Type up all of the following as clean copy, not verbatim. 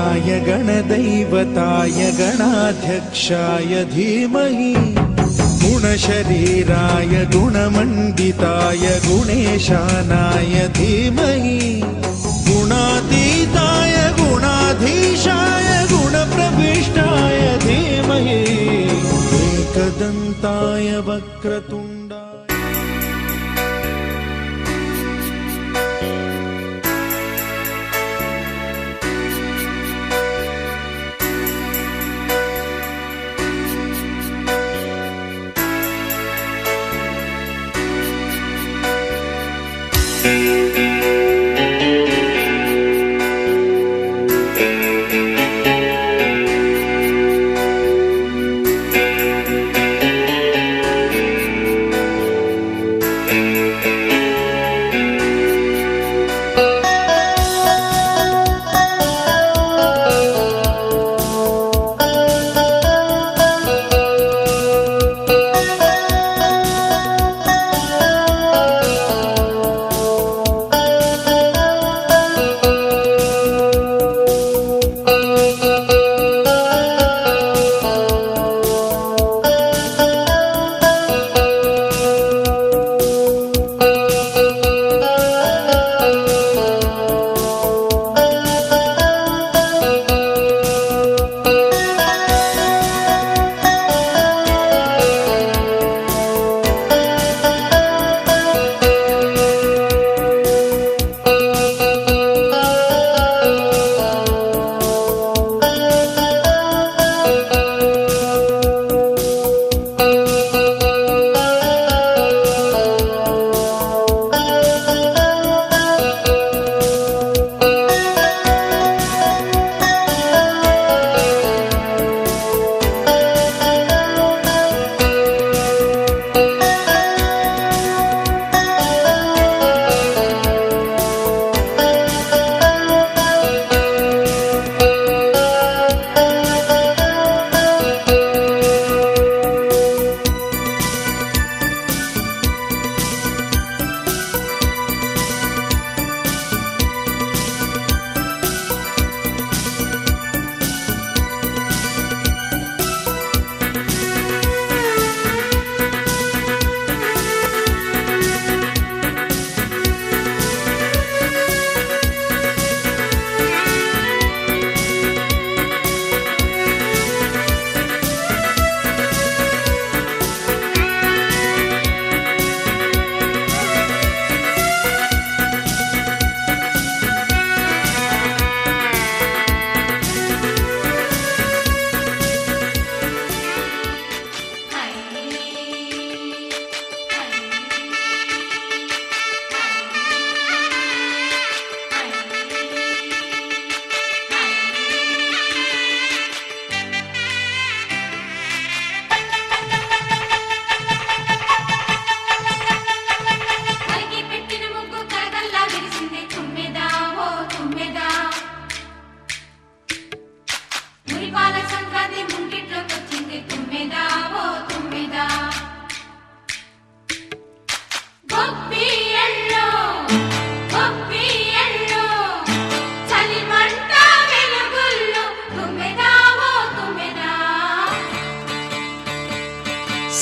गणाध्यक्षाय गणदैवताय गणाध्यक्षाय धीमहि गुणशरीराय गुणमण्डिताय गुणेशानाय धीमहि गुणातीताय गुणाधीशाय गुणप्रविष्टाय धीमहि एकदन्ताय वक्रतुण्डाय।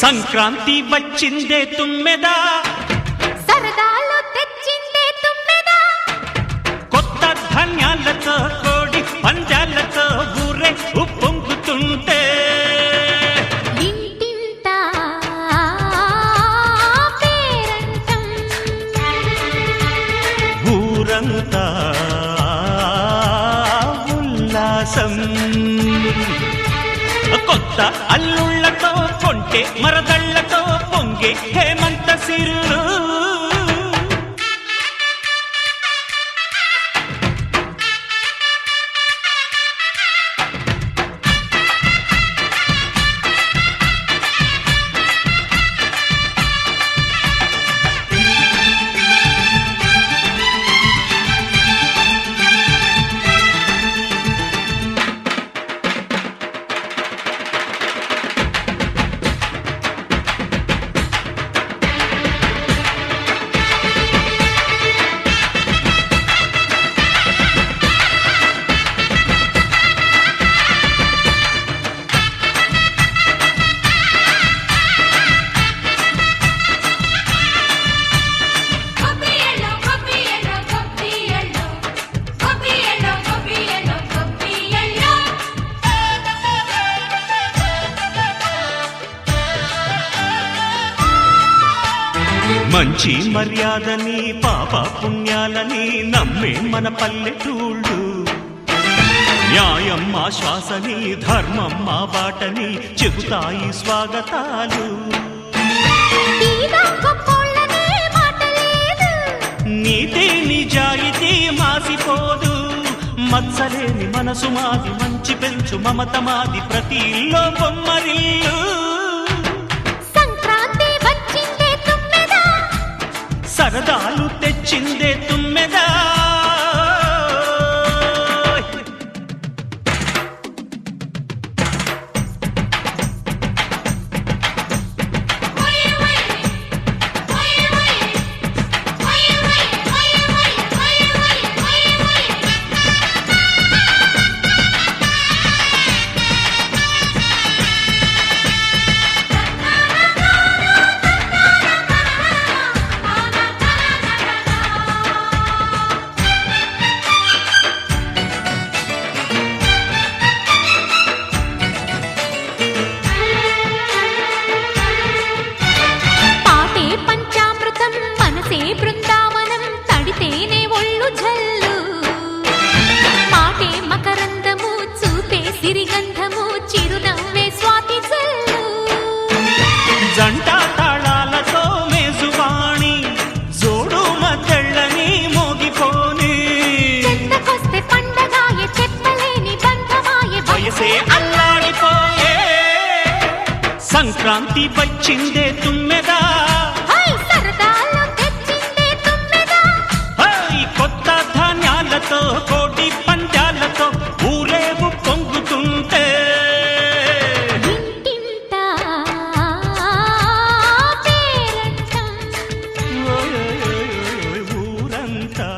సంక్రాంతి వచ్చిందే తుమ్మెదా, సరదాలు తెచ్చిందే తుమ్మెదా, కొత్త ధాన్యాలతో కోడి పంజాలతో ఊరే ఉప్పొంగుతుంటే ఇంటింటా పేరంటం, ఊరంతా ఉల్లాసం. కొత్త అల్లుళ్లతో కొంటే మరదళ్లతో పొంగే హేమంత సిరులు. మంచి మర్యాదని పాప పుణ్యాలని నమ్మే మన పల్లెటూళ్ళు న్యాయం మా శ్వాసని ధర్మం మా బాటని చెబుతాయి స్వాగతాలు నీతి నిజాయితీ మాసిపోదు మత్సలేని మనసు మాది మంచి పెంచు మమత మాది ప్రతి ఇల్లో బొమ్మరిల్లు సంక్రాంతి వచ్చిందే తుమ్మెద సరదాలు తెచ్చిందే తుమ్మెదా బృందావనం తడితేనే ఒళ్ళు జల్లు మాటే మకరందము చూపే సిరిగంధము చిరునవ్వే స్వాతి జల్లు జంట తాళాలతో మేజువాణి జోడు మద్దళ్ళని మోగిపోని చెత్తకొస్తే పండగాయ చెప్పలేని బంధమాయ వయసే అల్లాడిపోయే సంక్రాంతి వచ్చిందే తుమ్మెదా కోటి పంద్యాలతో ఊరేగు పొంగుతుంటే ఇంటింటా పేరంటం ఊరంతా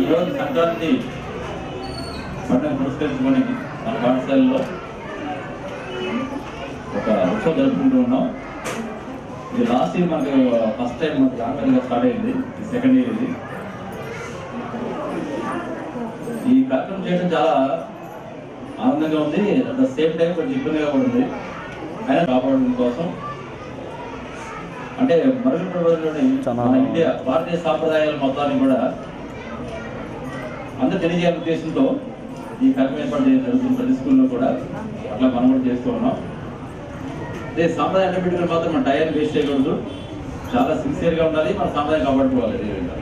ఈరోజు సంక్రాంతి పండుగ పురస్కరించుకొని మన పాఠశాలలో ఒక ఉత్సవం జరుపుకుంటూ ఉన్నాం. ఇది లాస్ట్ ఇయర్ మనకు ఫస్ట్ టైం మనకు రాంగల్గా స్టార్ట్ అయింది, సెకండ్ ఇయర్ ఇది. ఈ కార్యక్రమం చేయడం చాలా ఆనందంగా ఉంది, అట్ ద సేమ్ టైం కొంచెం ఇబ్బందిగా కూడా ఉంది. అయినా కాపాడడం కోసం అంటే మరుగుపరలోని మన ఇండియా భారతీయ సాంప్రదాయాల మొత్తాన్ని కూడా అందరూ తెలియజేయాలనే ఉద్దేశంతో ఈ కార్యక్రమం ఏర్పాటు జరుగుతుంది. ప్రతి స్కూల్లో కూడా అట్లా మనం కూడా చేస్తూ ఉన్నాం. అదే సాంప్రదాయ అడ్డబిడ్డలు మాత్రం మన టైర్ వేస్ట్ చేయకూడదు, చాలా సిన్సియర్గా ఉండాలి, మన సాంప్రదాయం కాపాడుకోవాలి, అదేవిధంగా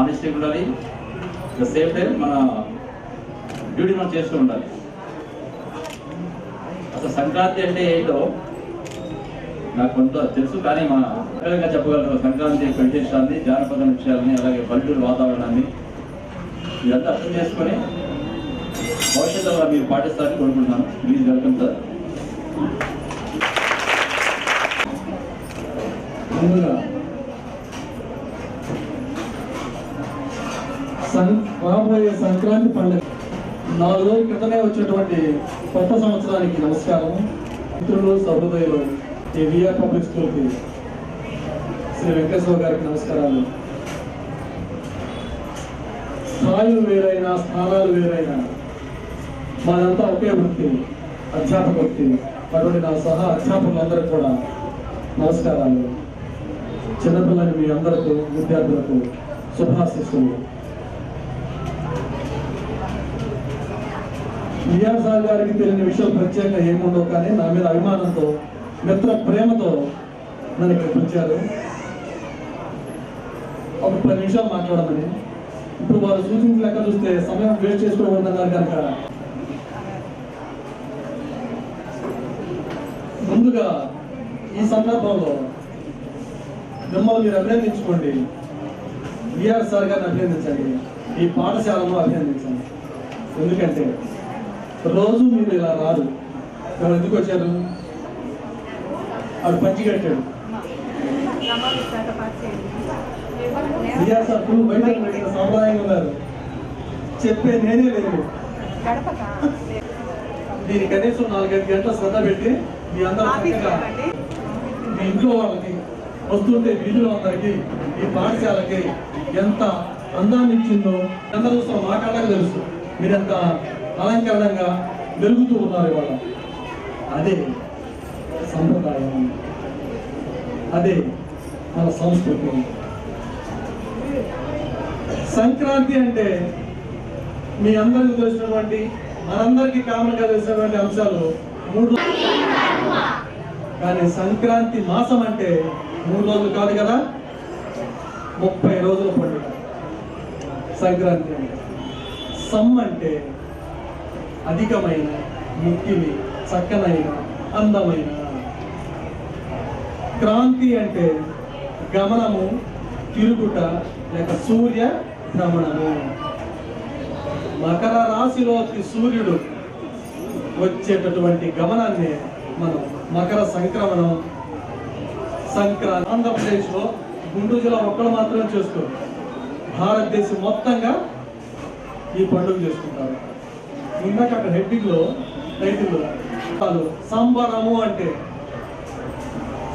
ఆనెస్టీగా ఉండాలి, ద సేమ్ టైం మన డ్యూటీ మనం చేస్తూ ఉండాలి. అసలు సంక్రాంతి అంటే ఏంటో నాకు కొంత తెలుసు, కానీ మా పిల్లలుగా చెప్పగలరు సంక్రాంతి యొక్క విశేషాన్ని, జానపద విషయాలని, అలాగే పల్లెటూరు వాతావరణాన్ని ఇదంతా అర్థం చేసుకొని భవిష్యత్తులో మీరు పాటిస్తారని కోరుకుంటున్నాను. Please welcome sir. ముందుగా రాబోయే సంక్రాంతి పండుగ 4 రోజుల క్రితమే వచ్చినటువంటి కొత్త సంవత్సరానికి నమస్కారం. మిత్రులు, సహృదయులు, ఈ విఆర్ పబ్లిక్ స్కూల్కి శ్రీ వెంకటేశ్వర గారికి నమస్కారాలు. స్థాయిలు వేరైనా, స్థానాలు వేరైనా, మాదంతా ఒకే వృత్తి, అధ్యాపక వృత్తి. అటువంటి నా సహా అధ్యాపకులందరికీ కూడా నమస్కారాలు. చిన్నపిల్లలు మీ అందరికీ, విద్యార్థులకు శుభాశిస్సులు. విఆర్ సార్ గారికి తెలియని విషయాలు ప్రత్యేకంగా ఏముండవు, కానీ నా మీద అభిమానంతో, మిత్ర ప్రేమతో నన్ను ఇక్కడ పిలిచారు. ఒక 10 నిమిషాలు మాట్లాడమని. ఇప్పుడు వారు సూచించిన లెక్క చూస్తే సమయం వేస్ట్ చేసుకోకూడదన్నారు కనుక ముందుగా ఈ సందర్భంలో మిమ్మల్ని మీరు అభినందించుకోండి. విఆర్ సార్ గారిని అభినందించండి, ఈ పాఠశాలను అభినందించండి. ఎందుకంటే రోజు మీరు ఇలా రాదు. ఎవరు ఎందుకు వచ్చారు? ఆడు పంచి కట్టాడు. విఆర్ సార్ ఫుల్ బయట సాంప్రదాయంగా ఉన్నారు. చెప్పే నేనే లేదు. దీని కనీసం 4-5 గంటల శ్రద్ధ పెట్టి మీ అందరూ చక్కగా మీ ఇంట్లో వాళ్ళకి వస్తుంటే వీధులు అందరికీ ఈ పాఠశాలకి ఎంత అందాన్ని ఇచ్చిందో అందరూ చూస్తాం. మా కళ్ళకి తెలుసు మీరెంత అలంకరణంగా వెలుగుతూ ఉన్నారు ఇవాళ. అదే సంప్రదాయం, అదే మన సంస్కృతి. సంక్రాంతి అంటే మీ అందరికీ తెలిసినటువంటి, మనందరికీ కామన్గా తెలిసినటువంటి అంశాలు 3. కానీ సంక్రాంతి మాసం అంటే 3 రోజులు కాదు కదా, 30 రోజుల పండుగ సంక్రాంతి అంటే. సమ్ అంటే అధికమైన, ముక్కిలి, చక్కనైన, అందమైన. క్రాంతి అంటే గమనము, తిరుగుట, లేక సూర్య భ్రమణము. మకర రాశిలోకి సూర్యుడు వచ్చేటటువంటి గమనాన్ని మనం మకర సంక్రమణం, సంక్రాంతి. ఆంధ్రప్రదేశ్లో గుంటూరు జిల్లా ఒక్కడు మాత్రమే చేసుకోరు, భారతదేశం మొత్తంగా ఈ పండుగ చేసుకుంటారు. ఇందాక అక్కడ హెడ్డింగ్లో టైటిల్ సంబరము అంటే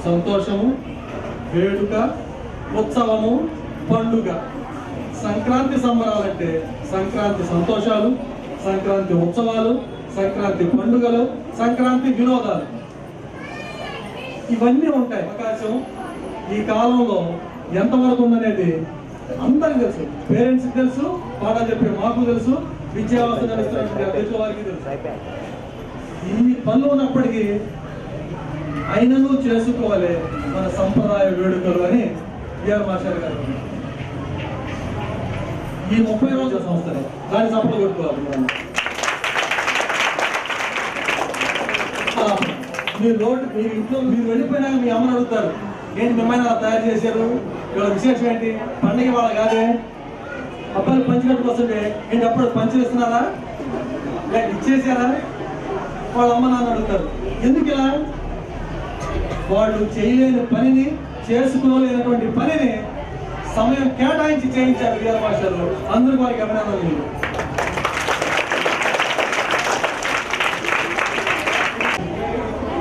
సంతోషము, వేడుక, ఉత్సవము, పండుగ. సంక్రాంతి సంబరాలంటే సంక్రాంతి సంతోషాలు, సంక్రాంతి ఉత్సవాలు, సంక్రాంతి పండుగలు, సంక్రాంతి వినోదాలు, ఇవన్నీ ఉంటాయి. అవకాశం ఈ కాలంలో ఎంతవరకు ఉందనేది అందరికీ తెలుసు. పేరెంట్స్కి తెలుసు, పాఠాలు చెప్పే మాకు తెలుసు, విద్యావస్థ నడుస్తున్నటువంటి అధ్యక్షుల వారికి తెలుసు. ఈ పనులు ఉన్నప్పటికీ అయినను చేసుకోవాలి మన సంప్రదాయ వేడుకలు అని విఆర్ మాస్టర్ గారు. ఈ 30 రోజుల సంస్థనే దాన్ని సంపద కొట్టుకోవాలి. మీరు ఇంట్లో మీరు వెళ్ళిపోయినాక మీ అమ్మని అడుగుతారు, ఏంటి మిమ్మల్ని అలా తయారు చేశారు, ఇవాళ విశేషం ఏంటి, పండుగ వాళ్ళ కాదే, అబ్బాయిలు పంచినట్టుకు వస్తుంటే ఏంటి అప్పుడు పంచులు ఇస్తున్నారా, లేక ఇచ్చేసారా, వాళ్ళ అమ్మ నాన్న అడుగుతారు. ఎందుకు ఇలా? వాళ్ళు చేయలేని పనిని, చేసుకోలేనటువంటి పనిని సమయం కేటాయించి చేయించారు విఆర్ మాస్టర్లు. అందరూ వారికి అభినందనలు.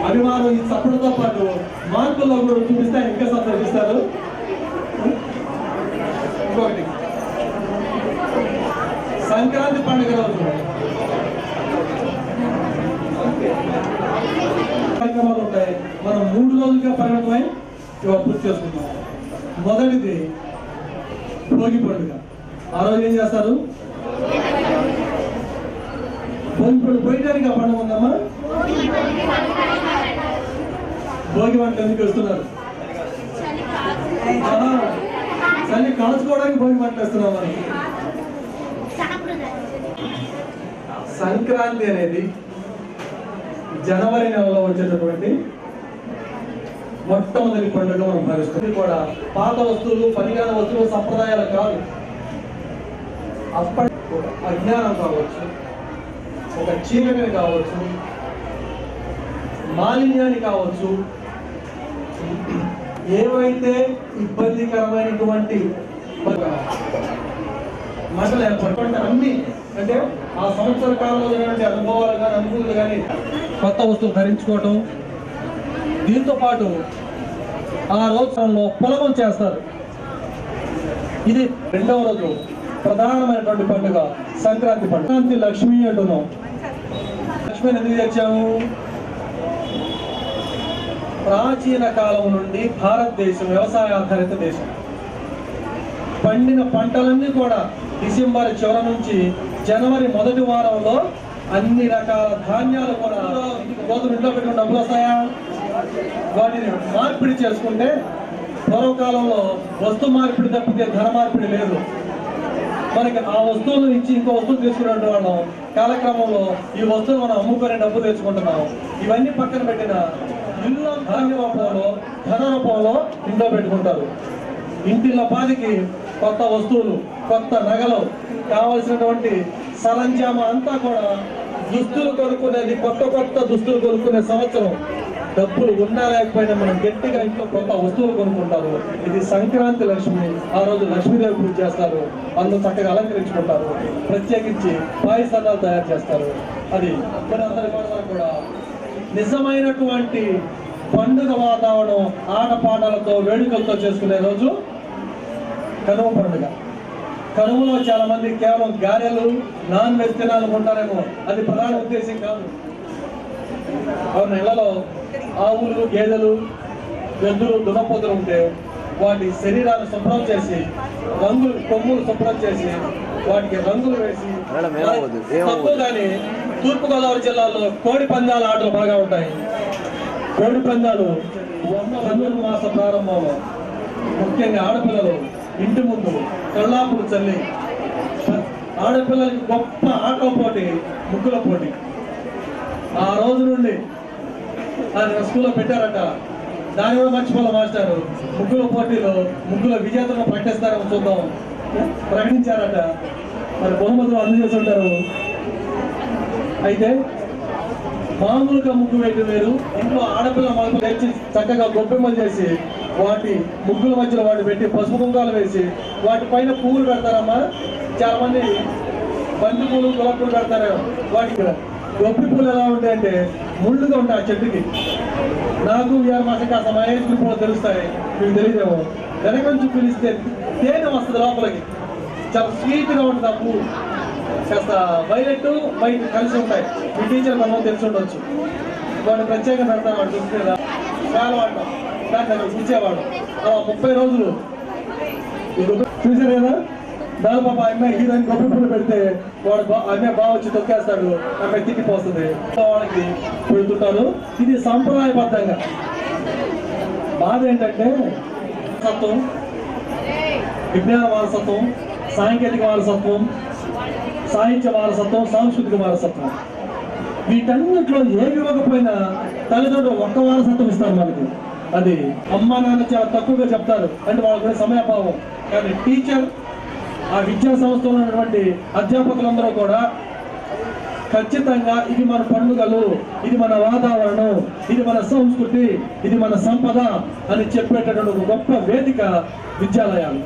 అభిమానం ఈ చప్పటితో పాటు మార్కుల్లో కూడా చూపిస్తే ఆయన ఇంకా సంతోషిస్తారు. ఇంకొకటి, సంక్రాంతి పండుగ రోజు కార్యక్రమాలు ఉంటాయి. మనం 3 రోజులుగా పరిమితమై ఇవాళ పూర్తి చేసుకుంటాం. మొదటిది భోగి పండుగ. ఆ రోజు ఏం చేస్తారు? భోగి పండుగ పోయడానికి ఆ పండుగ ఉందమ్మా. భోగి వంట ఎందుకు వస్తున్నారు? చలి కాల్చుకోవడానికి భోగి వంట వేస్తున్నాం మనం. సంక్రాంతి అనేది జనవరి నెలలో వచ్చేటటువంటి మొట్టమొదటి పండుగ మనం భావిస్తుంది. ఇది కూడా పాత వస్తువులు, పనికిరాని వస్తువులు, సంప్రదాయాలు కాదు. అప్పటి అజ్ఞానం కావచ్చు, ఒక చీకటిని కావచ్చు, మాలిన్యాన్ని కావచ్చు, ఏవైతే ఇబ్బందికరమైనటువంటి మంటలు ఏర్పడుతుంటే అన్ని అంటే ఆ సంవత్సర కాలంలో జరిగినటువంటి అనుభవాలు కానీ అనుభూతులు కానీ కొత్త వస్తువులు ధరించుకోవటం. దీంతో పాటు ఆ రోజులో పొలగం చేస్తారు. ఇది రెండవ రోజు ప్రధానమైనటువంటి పండుగ సంక్రాంతి పండుగ. సంక్రాంతి లక్ష్మి అంటున్నాం. లక్ష్మిని ఎందుకు తెచ్చాము? ప్రాచీన కాలం నుండి భారతదేశం వ్యవసాయ ఆధారిత దేశం. పండిన పంటలన్నీ కూడా డిసెంబర్ చివరి నుంచి జనవరి మొదటి వారంలో అన్ని రకాల ధాన్యాలు కూడా గోధుమ ఇంట్లో పెట్టుకుని డబ్బులు వస్తాయా? వాటిని మార్పిడి చేసుకుంటే పూర్వకాలంలో వస్తు మార్పిడి తప్పితే ధన మార్పిడి లేదు. మనకి ఆ వస్తువులు ఇచ్చి ఇంకో వస్తువు తీసుకునే వాళ్ళం. కాలక్రమంలో ఈ వస్తువులు మనం అమ్ముకొని డబ్బు తెచ్చుకుంటున్నాం. ఇవన్నీ పక్కన పెట్టిన ఇల్లు ధాన్య రూపంలో, ధన రూపంలో ఇంట్లో పెట్టుకుంటారు. ఇంటిలో పాదికి కొత్త వస్తువులు, కొత్త నగలు, కావలసినటువంటి సరంజామా అంతా కూడా దుస్తులు కొనుక్కునేది, కొత్త దుస్తులు కొనుక్కునే సంవత్సరం. డబ్బులు ఉన్నా లేకపోయినా మనం గట్టిగా ఇంట్లో కొత్త వస్తువులు కొనుక్కుంటారు. ఇది సంక్రాంతి లక్ష్మి. ఆ రోజు లక్ష్మీదేవి పూజ చేస్తారు. అందులో చక్కగా అలంకరించుకుంటారు. ప్రత్యేకించి పాయసాలు తయారు చేస్తారు. అది మన అందరి కోసం కూడా నిజమైనటువంటి పండుగ వాతావరణం, ఆటపాటలతో, వేడుకలతో చేసుకునే రోజు కనుమ పండుగ. కనుమలో చాలా మంది కేవలం గారెలు, నాన్ వెజ్ తినాలనుకుంటారేమో. అది ప్రధాన ఉద్దేశం కాదు. అవును, ఇళ్లలో ఆవులు, గేదెలు, ఎద్దులు, దున్నపోతులు ఉంటే వాటి శరీరాన్ని శుభ్రం చేసి, రంగులు, కొమ్ములు శుభ్రం చేసి, వాటికి రంగులు వేసి. తక్కువ కానీ తూర్పుగోదావరి జిల్లాలో కోడి పందాల ఆటలు బాగా ఉంటాయి. కోడి పందాలు మాస ప్రారంభంలో ముఖ్యంగా ఆడపిల్లలు ఇంటి ముందు కళ్ళాపులు చల్లి, ఆడపిల్లలకి గొప్ప ఆటల పోటీ, ముగ్గుల పోటీ. ఆ రోజు నుండి అది స్కూల్లో పెట్టారట. దాన్ని కూడా మర్చిపోలే మాస్టారు. ముగ్గుల పోటీలో ముగ్గుల విజేతలను ప్రకటిస్తారని చూద్దాం. ప్రకటించారట. మరి బహుమతులు అందజేసి ఉంటారు. అయితే మామూలుగా ముగ్గు వేయటం వేరు. ఇంట్లో ఆడపిల్ల మగ తెచ్చి చక్కగా గొప్పెమ్మలు చేసి వాటి ముగ్గుల మధ్యలో వాటి పెట్టి పసుపు కుంకాలు వేసి వాటి పైన పువ్వులు పెడతారమ్మా. చాలా మంది బంతి పూలు, గులాబీ పూలు పెడతారు. వాటికి గొప్పి పూలు ఎలా ఉంటాయంటే ముళ్ళుగా ఉంటాయి ఆ చెట్టుకి. నాకు ఇవాళ మాసం కాస్త మహేష్ పూలు తెలుస్తాయి, మీకు తెలియదేమో. వెనక నుంచి పిలిస్తే తేనె వస్తుంది లోపలికి. చాలా స్వీట్గా ఉంటుంది ఆ పువ్వు. కాస్త వైలెట్, వైట్ కలిసి ఉంటాయి. మీ టీచర్ మనం తెలిసి ఉండొచ్చు. వాడిని ప్రత్యేకంగా పెడతాను. వాడు చూసుకునేదా చాలా వాడటం, దాన్ని అక్కడ కూర్చేవాడు. 30 రోజులు చూసారు కదా. దాని పాప అమ్మాయి హీరోయిన్ గొప్ప పూలు పెడితే వాడు అమ్మాయి బాగా వచ్చి తొక్కేస్తాడు. అమ్మాయి తిట్టిపోతుంది. వాళ్ళకి పెడుతుంటారు. ఇది సంప్రదాయబద్ధంగా. బాధ ఏంటంటే వారసత్వం, విజ్ఞాన వారసత్వం, సాంకేతిక వారసత్వం, సాహిత్య వారసత్వం, సాంస్కృతిక వారసత్వం, వీటన్నిటిలో ఏమి ఇవ్వకపోయినా తల్లిదండ్రులు ఒక్క వారసత్వం ఇస్తారు మనకి. అది అమ్మా నాన్న చాలా తక్కువగా చెప్తారు, అంటే వాళ్ళకి సమయాభావం. కానీ టీచర్, ఆ విద్యా సంస్థలో ఉన్నటువంటి అధ్యాపకులందరూ కూడా ఖచ్చితంగా ఇది మన పండుగలు, ఇది మన వాతావరణం, ఇది మన సంస్కృతి, ఇది మన సంపద అని చెప్పేటటువంటి ఒక గొప్ప వేదిక విద్యాలయాలు.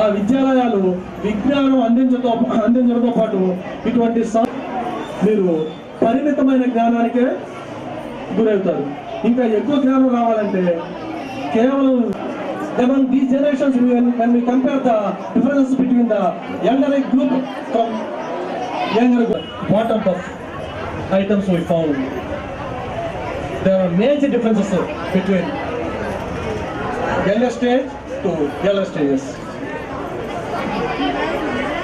ఆ విద్యాలయాలు విజ్ఞానం అందించడంతో పాటు ఇటువంటి మీరు పరిమితమైన జ్ఞానానికే గురవుతారు. ఇంకా ఎక్కువ జ్ఞానం రావాలంటే కేవలం among these generations, when we compare the differences between the younger group from younger group, what are the items we found? There are major differences between younger stage to younger stages.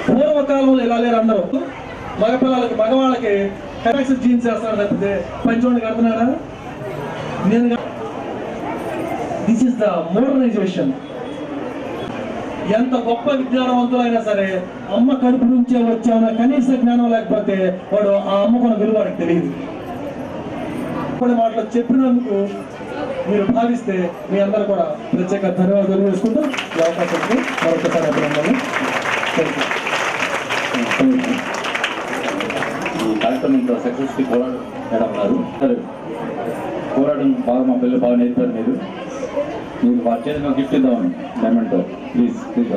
పూర్వకాలంలో ఇలా లేరు అందరూ. మగపిల్లలకి, మగవాళ్ళకి correction jeans చేస్తారు తప్పితే పంచోడిని కడుతున్నారా? నేను this is the modernisation. ఎంత గొప్ప విజ్ఞానవంతులైనా సరే అమ్మ కడుపు నుంచే వచ్చామన్న కనీస జ్ఞానం లేకపోతే వాడు ఆ అమ్మకున్న విలువ వాడికి తెలియదు. కొన్ని మాటలు చెప్పినందుకు మీరు భావిస్తే మీ అందరూ కూడా ప్రత్యేక ధన్యవాదాలు చేసుకుంటూ ఈ అవకాశానికి మరొకసారి అభినందనలు. ఈ కార్యక్రమం సక్సెస్ఫుల్ పోరాటం మేడం ఉన్నారు. పోరాటం బాగా మా పిల్లలు బాగా నేర్పారు. మీరు వారి చేతిలో గిఫ్ట్ ఇద్దామని డైమండ్తో ప్లీజ్ ప్లీజ్.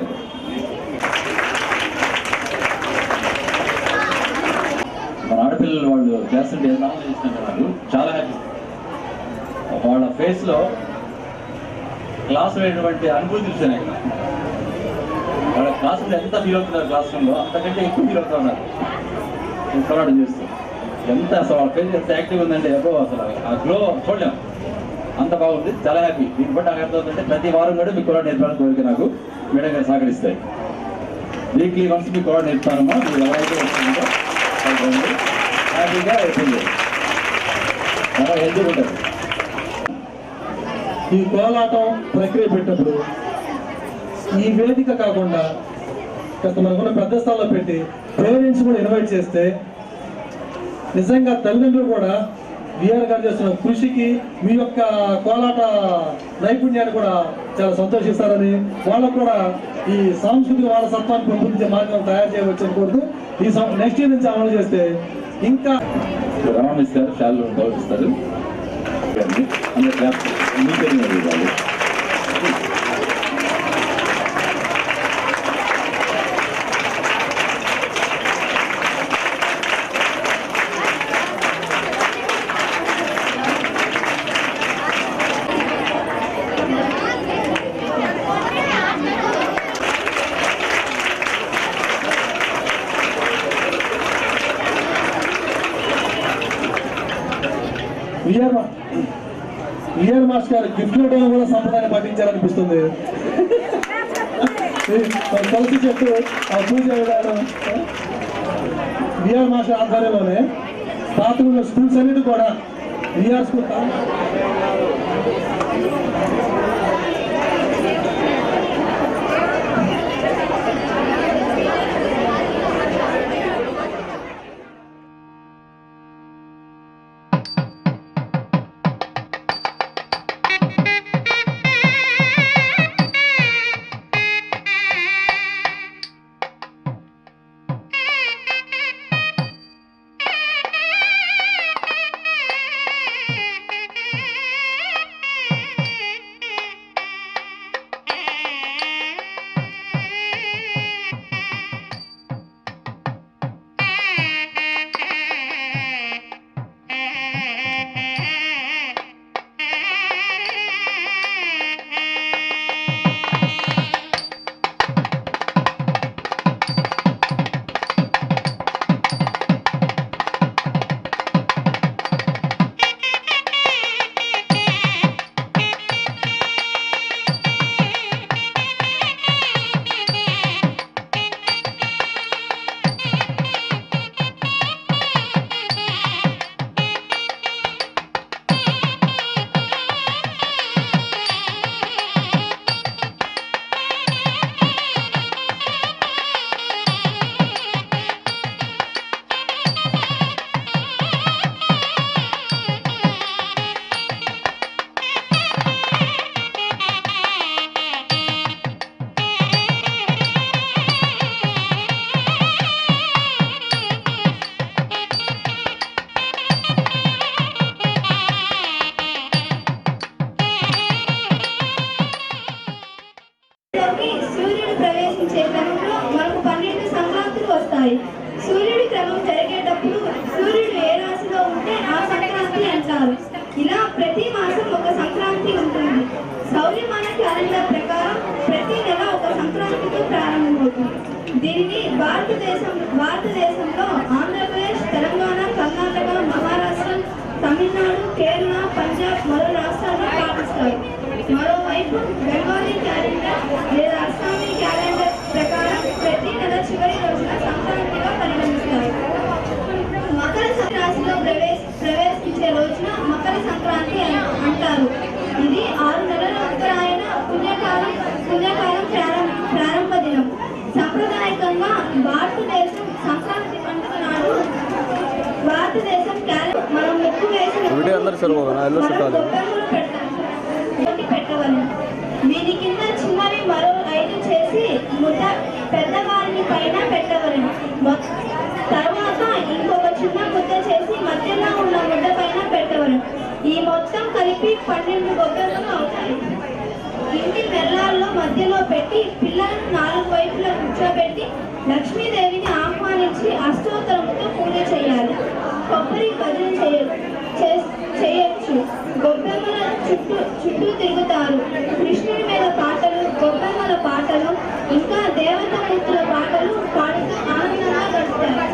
మన ఆడపిల్లలు వాళ్ళు చేస్తుంటే ఎంత ఆనందం చేసినారు నాకు చాలా హ్యాపీ. వాళ్ళ ఫేస్లో క్లాస్ అయినటువంటి అనుభూతి చూసాను ఇక్కడ. వాళ్ళ క్లాస్ రూమ్లో ఎంత ఫీల్ అవుతున్నారు, క్లాస్ రూమ్లో అంతకంటే ఎక్కువ ఫీల్ అవుతా ఉన్నారు పోరాటం చేస్తూ. ఎంత అసలు వాళ్ళ ఫేస్ ఎంత యాక్టివ్ ఉందంటే ఎప్పుడో అసలు ఆ గ్లో చూడలేము, అంత బాగుంది. చాలా హ్యాపీ. దీన్ని బట్టి నాకు అర్థమవుతుందంటే ప్రతి వారం కూడా మీకు కూడా నేర్పాలని కోరిక నాకు మేడం గారు సహకరిస్తాయి. వీక్లీ వన్స్ మీకు కూడా నేర్పుతానమ్మా. మీరు ఎవరైతే వస్తుందో హ్యాపీగా అయిపోయింది, చాలా హెల్తీగా ఉంటుంది. ఈ కోలాటం ప్రక్రియ పెట్టినప్పుడు ఈ వేదిక కాకుండా కాస్త మనకున్న పెద్ద స్థాయిలో పెట్టి పేరెంట్స్ కూడా ఇన్వైట్ చేస్తే నిజంగా తల్లిదండ్రులు కూడా విఆర్ గారు చేస్తున్న కృషికి మీ యొక్క కోలాట నైపుణ్యాన్ని కూడా చాలా సంతోషిస్తారని, వాళ్ళకు కూడా ఈ సాంస్కృతిక వారసత్వాన్ని పెంపొందించే మార్గం తయారు చేయవచ్చని కోరుతూ ఈ నెక్స్ట్ ఇయర్ నుంచి అమలు చేస్తే ఇంకా రమణిస్తారు, శాలు గౌరవిస్తారు. అందరూ క్లాప్ ఇవ్వాలి. విఆర్ మాస్టర్ గారు గిఫ్ట్ ఇవ్వడం కూడా సంప్రదాయం పాటించాలనిపిస్తుంది. కలిసి చెట్టు ఆ పూజ విధానం విఆర్ మాస్టర్ ఆధ్వర్యంలోనే పాత స్కూల్స్ అన్నిటి కూడా విఆర్ స్కూల్ సూర్యుడి క్రమం జరిగేటప్పుడు సూర్యుడు ఏ రాశిలో ఉంటే ఆ సంక్రాంతి అంటారు. ఇలా ప్రతి మాసం ఒక సంక్రాంతి ఉంటుంది. సౌర్యమాన క్యాలెండర్ ప్రకారం ప్రతి నెల ఒక సంక్రాంతితో ప్రారంభమవుతుంది. దీనిని భారతదేశంలో ఆంధ్రప్రదేశ్, తెలంగాణ, కర్ణాటక, మహారాష్ట్ర, తమిళనాడు, కేరళ, పంజాబ్ మరో రాష్ట్రాల్లో పాటిస్తారు. మరోవైపు బెంగాలీ క్యాలెండర్ లేదా అస్సామీ క్యాలెండర్ ప్రకారం ప్రతి నెల చివరి రోజున సంక్రాంతిగా పరిగణిస్తారు. మకర రాశిలో ప్రవేశించే రోజున మకర సంక్రాంతి అంటారు. ఇది 6 నెలల ఉత్తరాయణ పుణ్యకాలం ప్రారంభ దినం. సాంప్రదాయకంగా భారతదేశం సంక్రాంతి పండుగ నాడు భారతదేశం మనం ముక్కు వేసిన పెడతాం. పెట్టవలెను. దీని కింద చిన్నవి మరో 5 చేసి ముద్ద పెద్దవారిని పైన పెట్టవలెను. తర్వాత ఇంకొక చిన్న ముద్ద చేసి మధ్యలో ఉన్న ముద్ద పైన పెట్టవలెను. ఈ మొత్తం కలిపి 12 గొబ్బెమ్మలు అవుతాయి. ఇంటి మెల్లాల్లో మధ్యలో పెట్టి పిల్లలను 4 వైపులా కూర్చోబెట్టి లక్ష్మీదేవిని ఆహ్వానించి అష్టోత్తరముతో పూజ చేయాలి. కొబ్బరి భజన చేయొచ్చు. గొబ్బెమ్మల చుట్టూ తిరుగుతారు. కృష్ణుడి మీద పాటలు, గొబ్బెమ్మల పాటలు, ఇంకా దేవతామూర్తుల పాటలు పాడుతూ ఆనందంగా గడుపుతారు.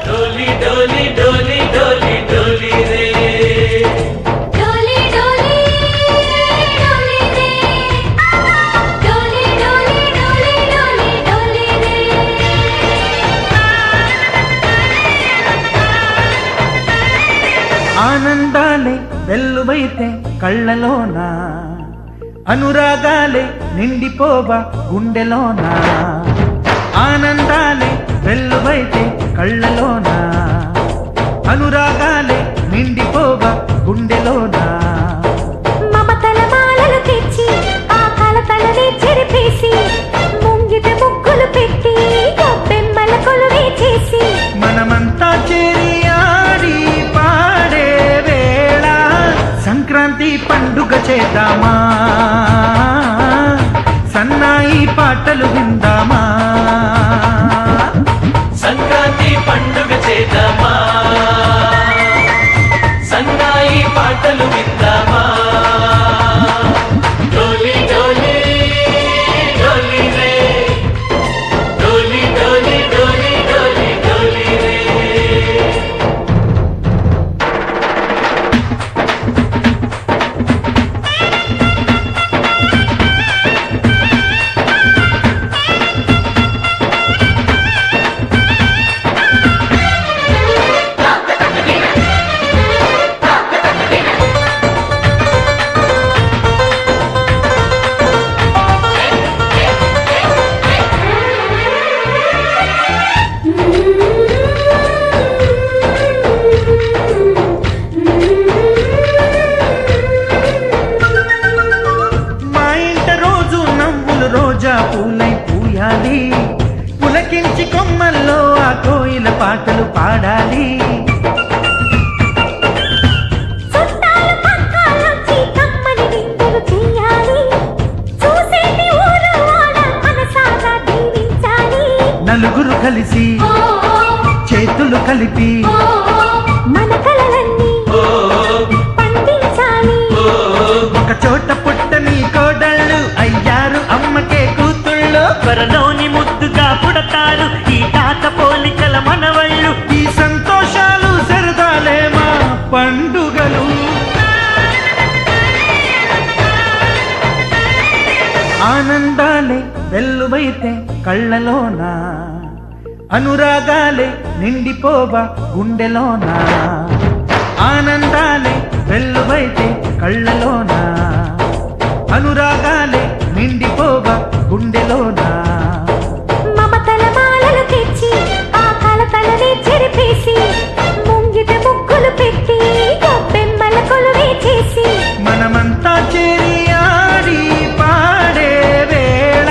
डोली डोली डोली डोली रे डोली डोली डोली रे डोली डोली डोली डोली डोली रे ఆనందాలే వెల్లువైతే కళ్ళలోన అనురాగాలే నిండిపోవా గుండెలోన ఆనందాలే వెల్లువైతే కళ్ళలోన అనురాగాలే నిండిపోవా గుండెలోన మమతల మాలలు తెచ్చి ఆ కలతలనే చెరిపేసి ముంగిట ముగ్గులు పెట్టి గొబ్బెమ్మల కొలువే చేసి మనమంతా చేరి ఆడి పాడే వేళ సంక్రాంతి పండుగ చేద్దామా సన్నాయి పాటలు విందామా సంక్రాంతి పండుగ చేద్దామా సన్నాయి పాటలు విందామా డోలి డోలి డోలి రే డోలి డోలి డోలి డోలి డోలి రే మా ఇంట రోజు నవ్వులు రోజా పూలై పూయాలి పులకించి కొమ్మల్లో ఆ కోయిల పాటలు పాడాలి చుట్టాల పక్కాలొచ్చి కమ్మని విందులు చెయ్యాలి చూసేటి ఊరు వాడ మనసారా దీవించాలి నలుగురు కలిసి చేతులు కలిపి మన కలలన్నీ పండించాలి ఒక చోట పుట్టని కోడళ్ళు అయ్యారు అమ్మకే కూతుళ్ళు త్వరలోని ముద్దుగా పుడతారు ఈ తాత పోలికల మనవళ్ళు ఈ సంత ఆనందాలే వెల్లువైతే కళ్ళలోన, అనురాగాలే నిండిపోవా గుండెలోన. ఆనందాలే వెల్లువైతే కళ్ళలోన, అనురాగాలే నిండిపోవా గుండెలోన. మమతల మాలలు తెచ్చి ఆ కలతలని చెరిపేసి, ముంగిట ముగ్గులు పెట్టి గొప్పెమ్మల కొలువే చేసి, మనమంతా చేరి ఆడి పాడే వేళ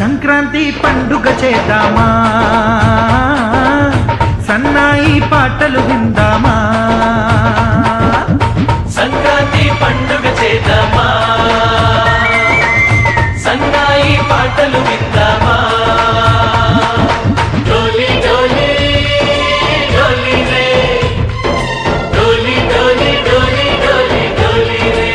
సంక్రాంతి పండుగ చేద్దామా, సన్నాయి పాటలు విందామా. సంక్రాంతి పండుగ చేద్దామా, సన్నాయి పాటలు విందామా. డోలి డోలి డోలి రే, డోలి డోలి డోలి డోలి డోలి రే.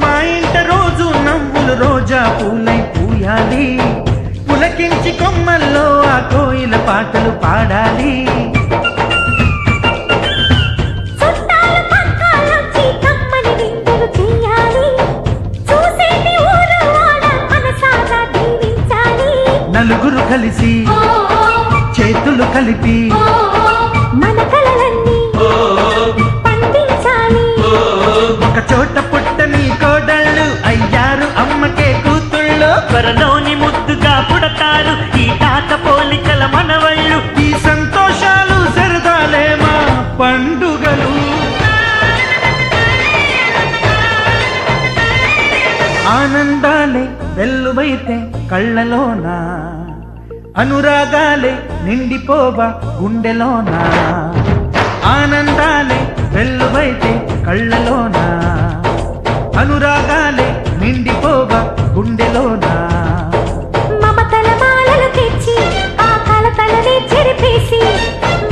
మా ఇంట రోజు నవ్వులు రోజా పూలై పూయాలి, పులకించి కొమ్మల్లో ఆ కోయిల పాటలు పాడాలి. చుట్టాలు పక్కాలొచ్చి కమ్మని విందులు చెయ్యాలి, చూసేటి ఊరు వాడ మనసారా దీవించాలి. నలుగురు కలిసి చేతులు కలిపి మన కలలన్నీ పండించాలి. ఒక చోట పుట్టని కోడళ్ళు అయ్యారు అమ్మకే కూతుళ్ళు, త్వరలోని ముద్దుగా పుడతారు ఈ తాత పోలికల మనవళ్ళు. ఈ సంతోషాలు సరదాలే మా పండుగలు. ఆనందాలే వెల్లువైతే కళ్ళలోన, అనురాగాలే నిండిపోవా గుండెలోన. ఆనందాలే వెల్లువైతే కళ్ళలోన, అనురాగాలే నిండిపోవా గుండెలోన. మమతల మాలలు తెచ్చి ఆ కలతలని చెరిపేసి,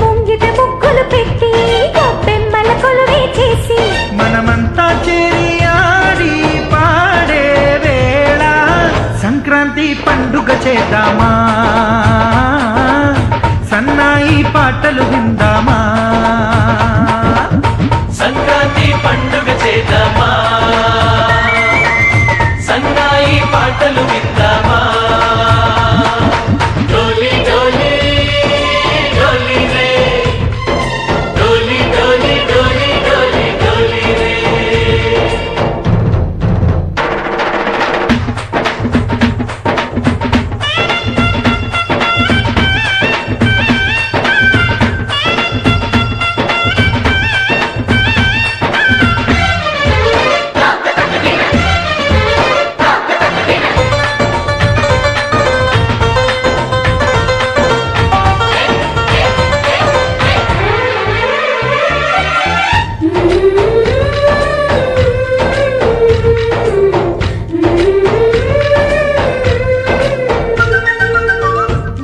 ముంగిట ముగ్గులు పెట్టి గొప్పెమ్మల కొలువే చేసి, మనమంతా చేరి ఆడి పాడే వేళ సంక్రాంతి పండుగ చేద్దామా, సన్నాయి పాటలు విందామా. సంక్రాంతి పండుగ చేద్దామా, సన్నాయి పాటలు విందామా. డోలి డోలి డోలి రే, డోలి డోలి డోలి డోలి డోలి రే.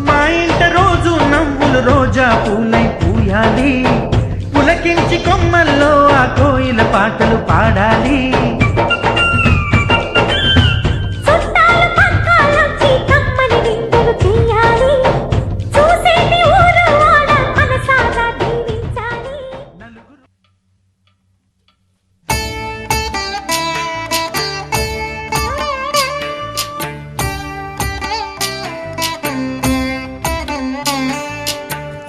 మా ఇంట రోజు నవ్వులు రోజా పూలై పూయాలి, పులకించి కొమ్మల్లో ఆ కోయిల పాటలు పాడాలి. చుట్టాలు పక్కాలొచ్చి కమ్మని విందులు చెయ్యాలి, చూసేటి ఊరు వాడ మనసారా దీవించాలి.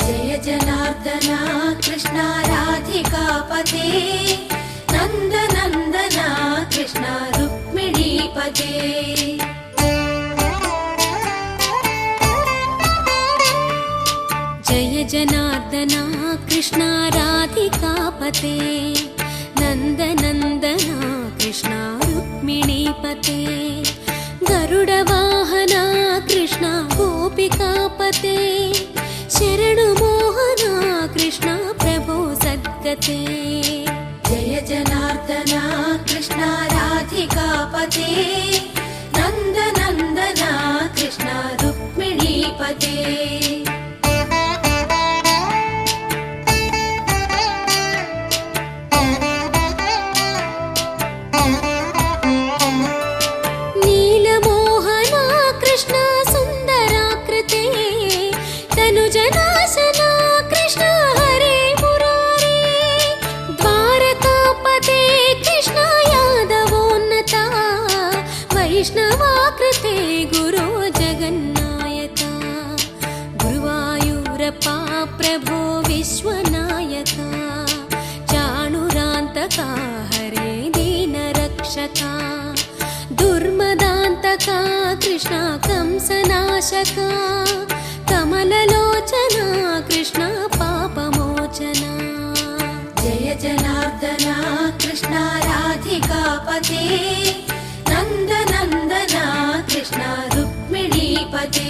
जय जनार्दना कृष्ण राधिकापते, नन्दनन्दना कृष्ण रुक्मिणीपते. जय जनार्दना कृष्ण राधिकापते, नन्दनन्दना कृष्ण रुक्मिणीपते. गरुडवाहना कृष्ण गोपिकापते, शरणु मोहना कृष्ण प्रभो सद् निर्गते जय जनार्दना कृष्ण राधिकापते नन्दनन्दना कृष्ण रुक्मिणीपते नीलमोहना कृष्ण सुन्दराकृते तनुजनाशना कृष्ण हरे मुरारे द्वारकापते कृष्ण यादवोन्नता वैष्णवाकृते गुरो जगन्नायका गुरुवायूरप्पा प्रभो विश्वनायका चाणुरान्तका हरे दीनरक्षका दुर्मदान्तका कृष्ण कंसनाशका कमललोचना कृष्ण पापमोचना जय जनार्दना कृष्ण राधिकापते नन्दनन्दना कृष्ण रुक्मिणीपते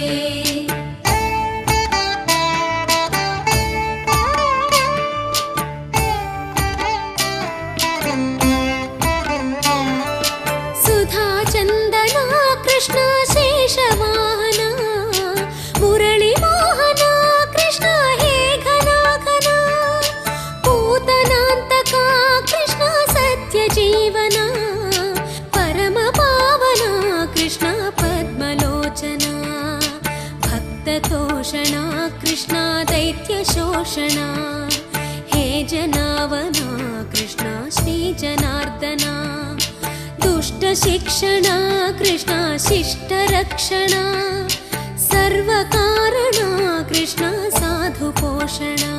सुधाचन्दना कृष्ण शेषवाहना मुरळीमोहना कृष्ण हे घना घना पूतनान्तका कृष्ण सत्यजीवना परमपावना कृष्ण पद्मलोचना भक्ततोषणा कृष्ण दैत्यशोषणा हे जनावना कृष्ण श्रीजनार्दना दुष्टशिक्षणा कृष्ण शिष्टरक्षणा सर्वकारणा कृष्ण साधुपोषणा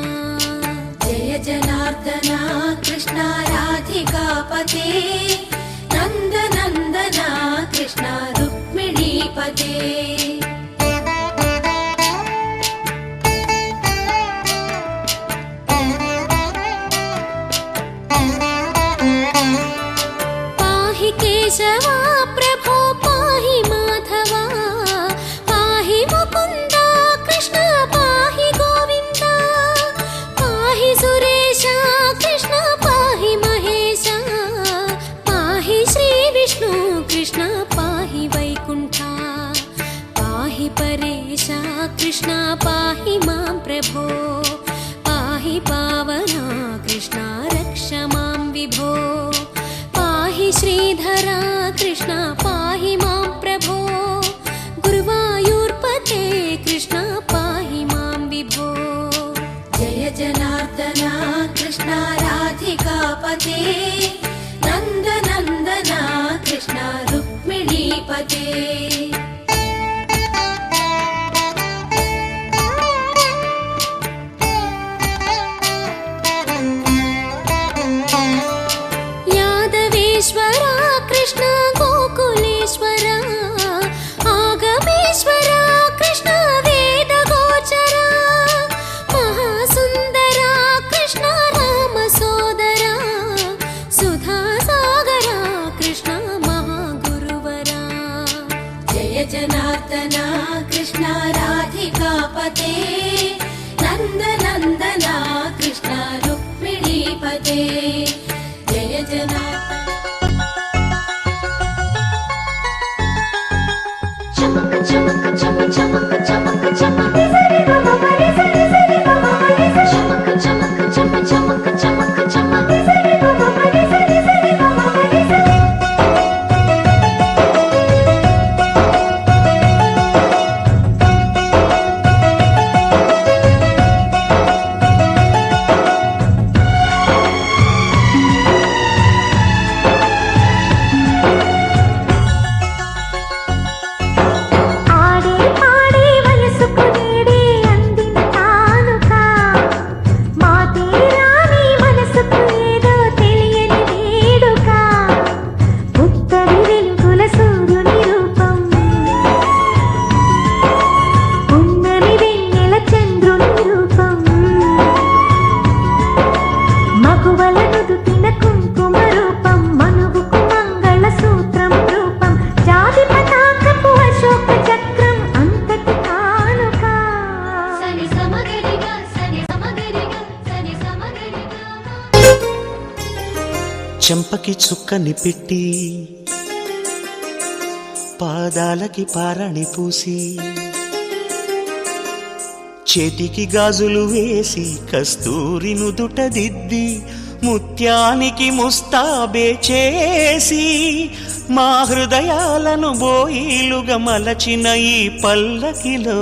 जय जनार्दना कृष्ण राधिकापते नन्दनन्दना कृष्ण रुक्मिणीपते केशवा प्रभो पाहि माधवा पाहि मुकुन्दा कृष्ण पाहि गोविन्दा पाहि सुरेशा कृष्ण पाहि महेशा पाहि श्रीविष्णु कृष्ण पाहि वैकुण्ठा पाहि परेशा कृष्ण पाहि मां प्रभो पाहि पावना कृष्ण रक्ष मां विभो पाहि श्रीधरा कृष्ण पाहि मां प्रभो गुरुवायूर्पते कृष्ण पाहि मां विभो जय जनार्दना कृष्ण राधिकापते नन्दनन्दना कृष्ण रुक्मिणीपते यादवेश्वरा कृष्ण गोकुलेश्वरा आगमेश्वरा कृष्ण वेदगोचरा महासुन्दरा कृष्ण रामसोदरा सुधासागरा कृष्ण महागुरुवरा जय जनार्दना कृष्ण राधिकापते नन्दनन्दना कृष्ण रुक्मिणीपते जय जनार्दना चमक चमक चमक चमक चमक चमक सरे बाबा मरे सरे सरे बाबा मरे चमक चमक चमक चमक चमक चमक सरे बाबा मरे सरे सरे बाबा मरे చెంపకి చుక్కని పెట్టి పాదాలకి పారణి పూసి చేతికి గాజులు వేసి కస్తూరి నుదుట దిద్ది ముత్యానికి ముస్తాబే చేసి మా హృదయాలను బోయిలుగా మలచిన ఈ పల్లకిలో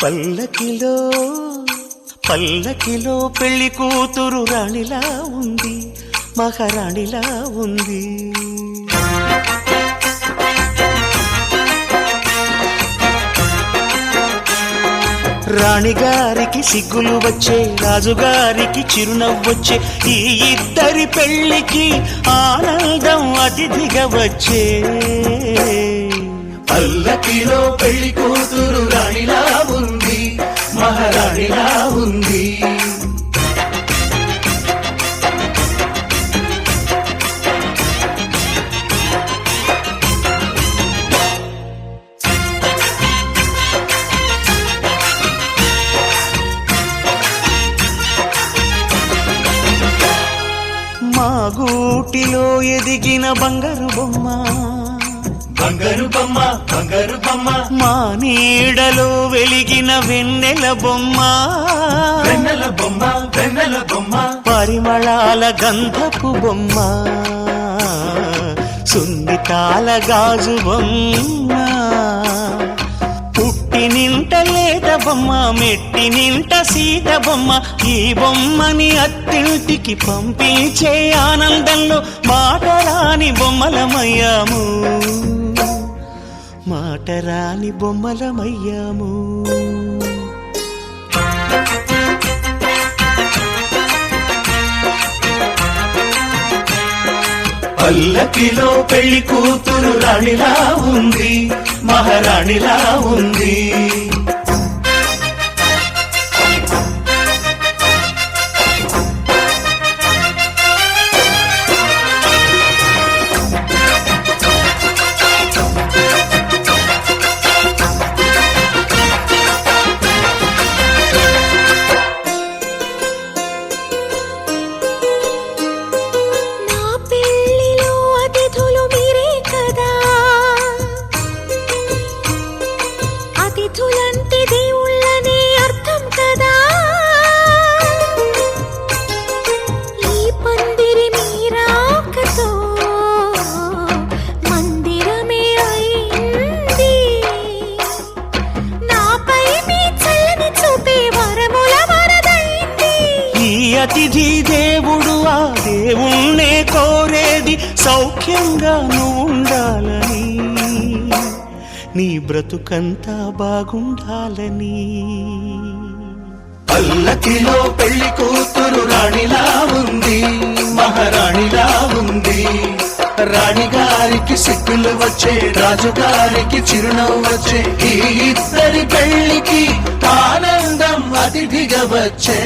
పల్లకిలో పల్లకిలో పెళ్లి కూతురు రాణిలా ఉంది, మహారాణిలా ఉంది. రాణిగారికి సిగ్గులు వచ్చే, రాజుగారికి చిరునవ్వొచ్చే, ఈ ఇద్దరి పెళ్లికి ఆనందం అతిథిగా వచ్చే. పల్లకిలో పెళ్లి కూతురు రాణిలా ఉంది, మహారాణిలా ఉంది. మా గూటిలో ఎదిగిన బంగారు బొమ్మ, బంగారు బొమ్మ, బంగారు బొమ్మ. మా నీడలో వెలిగిన వెన్నెల బొమ్మ, వెన్నెల బొమ్మ, వెన్నెల బొమ్మ. పరిమళాల గంధపు బొమ్మ, సున్నితాల గాజు బొమ్మ. పుట్టినింట లేత బొమ్మ, మెట్టినింట సీత బొమ్మ. ఈ బొమ్మని అత్తింటికి పంపించే ఆనందంలో మాటరాని బొమ్మలమయ్యాము, మాటరాని బొమ్మలమయ్యాము. పల్లకిలో పెళ్లి కూతురు రాణిలా ఉంది, మహారాణిలా ఉంది. అతిథి దేవుడు ఆ దేవుణ్ణే కోరేది సౌఖ్యంగా నువ్వు ఉండాలని, నీ బ్రతుకంతా బాగుండాలని. పల్లకిలో పెళ్లి కూతురు రాణిలా ఉంది, మహారాణిలా ఉంది. రాణిగారికి సిగ్గులు వచ్చే, రాజుగారికి చిరునవ్వు వచ్చే, ఈ ఇద్దరి పెళ్లికి ఆనందం అతిథిగా వచ్చే.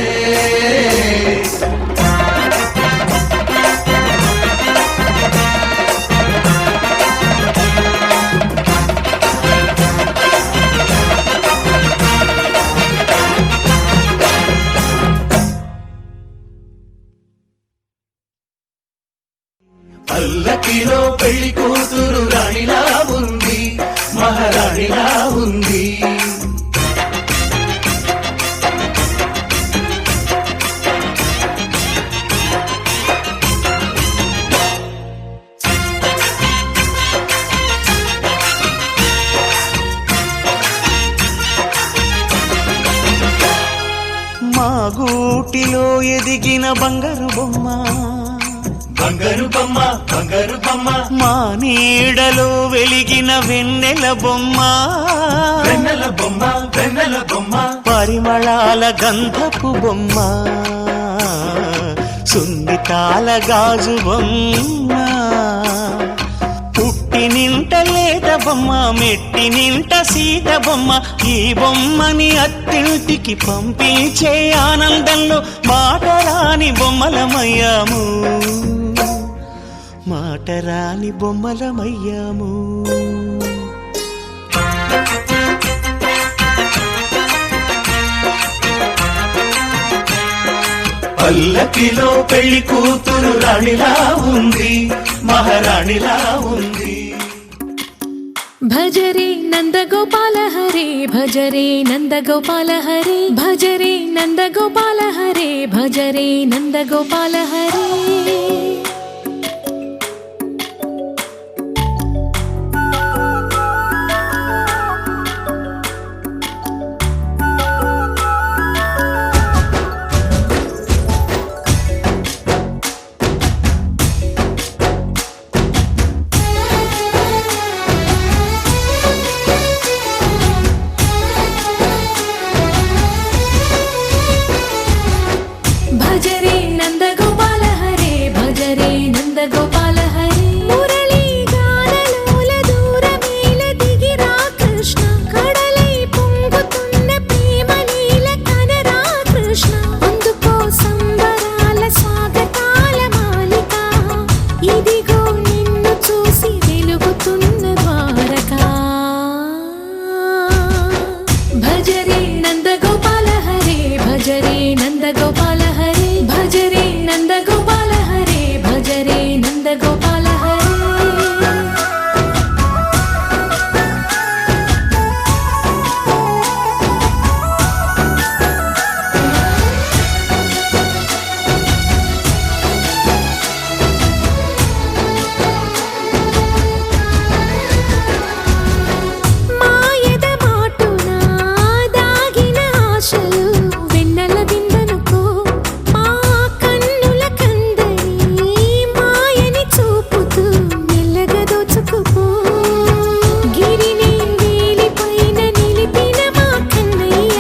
పల్లకిలో పెళ్లి కూతురు రాణిలా ఉంది, మహారాణిలా ఉంది. మా గూటిలో ఎదిగిన బంగారు బొమ్మ, బంగారు బొమ్మ, బంగారు బొమ్మ. మా నీడలో వెలిగిన వెన్నెల బొమ్మ, వెన్నెల బొమ్మ, వెన్నెల బొమ్మ. పరిమళాల గంధపు బొమ్మ, సున్నితాల గాజు బొమ్మ. పుట్టినింట లేత బొమ్మ, మెట్టినింట సీత బొమ్మ. ఈ బొమ్మని అత్తింటికి పంపించే ఆనందంలో మాటరాని బొమ్మలమయ్యాము, మాటరాని బొమ్మలమయ్యాము. పల్లకిలో పెళ్లి కూతురు రాణిలా ఉంది, మహారాణిలా ఉంది. భజరే నందగోపాల హరే భజరే నందగోపాల హరే భజరే నందగోపాల హరే భజరే నందగోపాల హరే. భజరే నందగోపాల హరే భజరే నందగోపాల హరే. మురళీ గానలోల దూరమేల దిగిరా కృష్ణ, కడలై పొంగుతున్న ప్రేమ లీల కనరా కృష్ణ. అందుకో సంబరాల స్వాగతాల మాలిక, ఇదిగో నిన్ను చూసి వెలుగుతున్న ద్వారకా. భజరే నందగోపాల హరే భజరే నందగోపాల హరే భజరే నందగోపాల హరే భజరే నందగోపాల హరే. మాయద మాటున దాగిన ఆశలు వెన్నెల బిందెనుకో, మా కన్నుల కందని మాయని చూపుతూ మెల్లగా దోచుకుపో. గిరిని వేలిపైన నిలిపిన మా కన్నయ్య,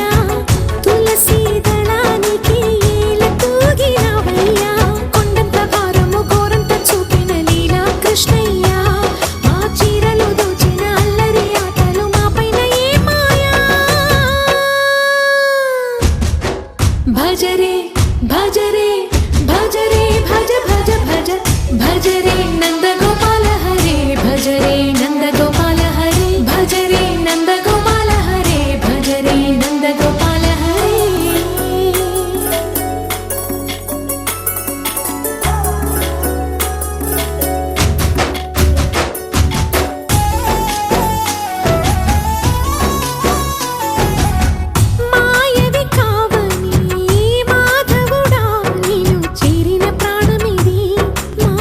తులసి దళానికి ఏల తూగినవయ్యా. కొండంత భారము గోరంత చూపిన లీలా కృష్ణయ్య, మా చీరలు దోచిన అల్లరి ఆటలు మాపైన ఏ మాయా. భజరే భజరే భజరే భజ భజ భజ భజరే నందగోపాల హరే భజరే నందగోపాల హరే భజరే నందగోపాల హరే భజరే నందగోపాల హరే. మాయవి కావని మాధవుడా, నిన్ను చేరిన ప్రాణమిది. మా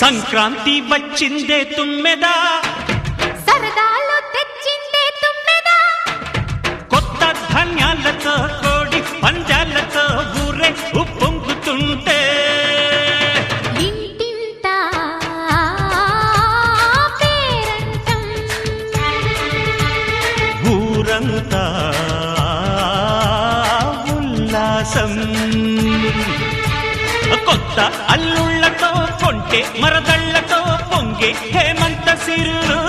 సంక్రాంతి వచ్చిందే తుమ్మెదా, సరదాలు తెచ్చిందే తుమ్మెదా, కొత్త ధాన్యాలతో కోడి పందాలతో ఊరే ఉప్పొంగుతుంటే ఇంటింటా పేరంటం, ఊరంతా ఉల్లాసం. కొత్త అల్లుళ్ళతో కొంటే మరదళ్లతో పొంగే హేమంత సిరులు.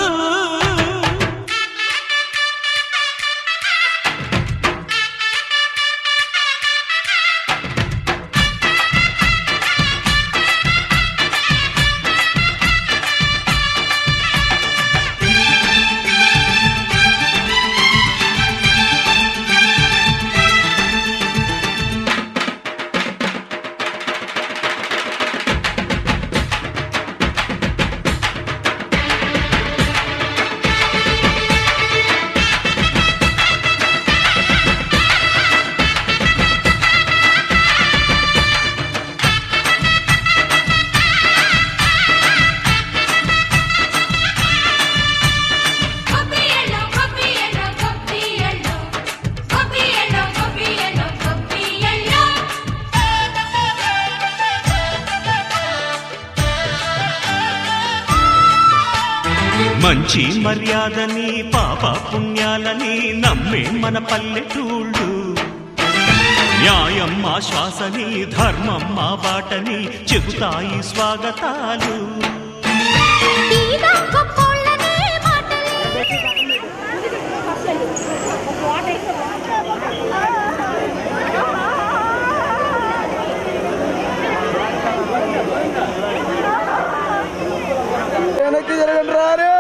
గొబ్బియలో గొబ్బియలో గొబ్బియలో గొబ్బియలో గొబ్బియలో గొబ్బియలో మంచి మర్యాదని పాప పుణ్యాలని నమ్మే మన పల్లెటూళ్ళు, న్యాయం మా శ్వాసని ధర్మం మా బాటని చెబుతాయి స్వాగతాలు. తీర గొప్పోళ్ళనే మాటలే, వెనక్కి జరగండి రారే.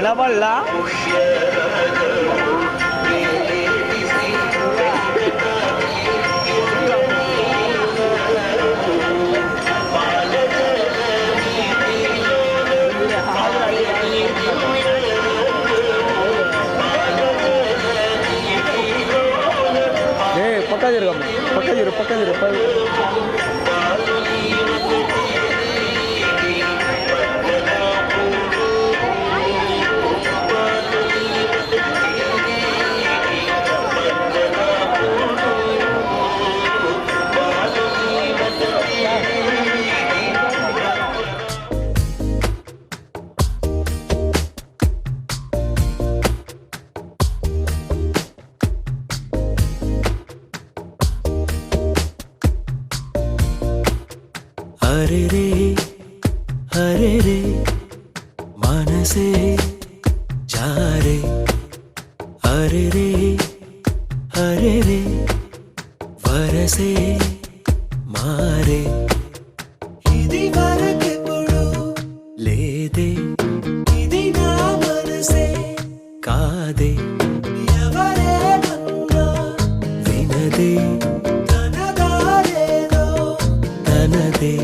నిలబడలా పక్క జరగమ్మ పక్క జరుగు हरे रे मनसे जारे हरे रे वरसे मारे इदी वरकेपुडु लेदे इदी ना मनसे कादे ఎవరే మన్నా వినదే తనదారేదో తనదే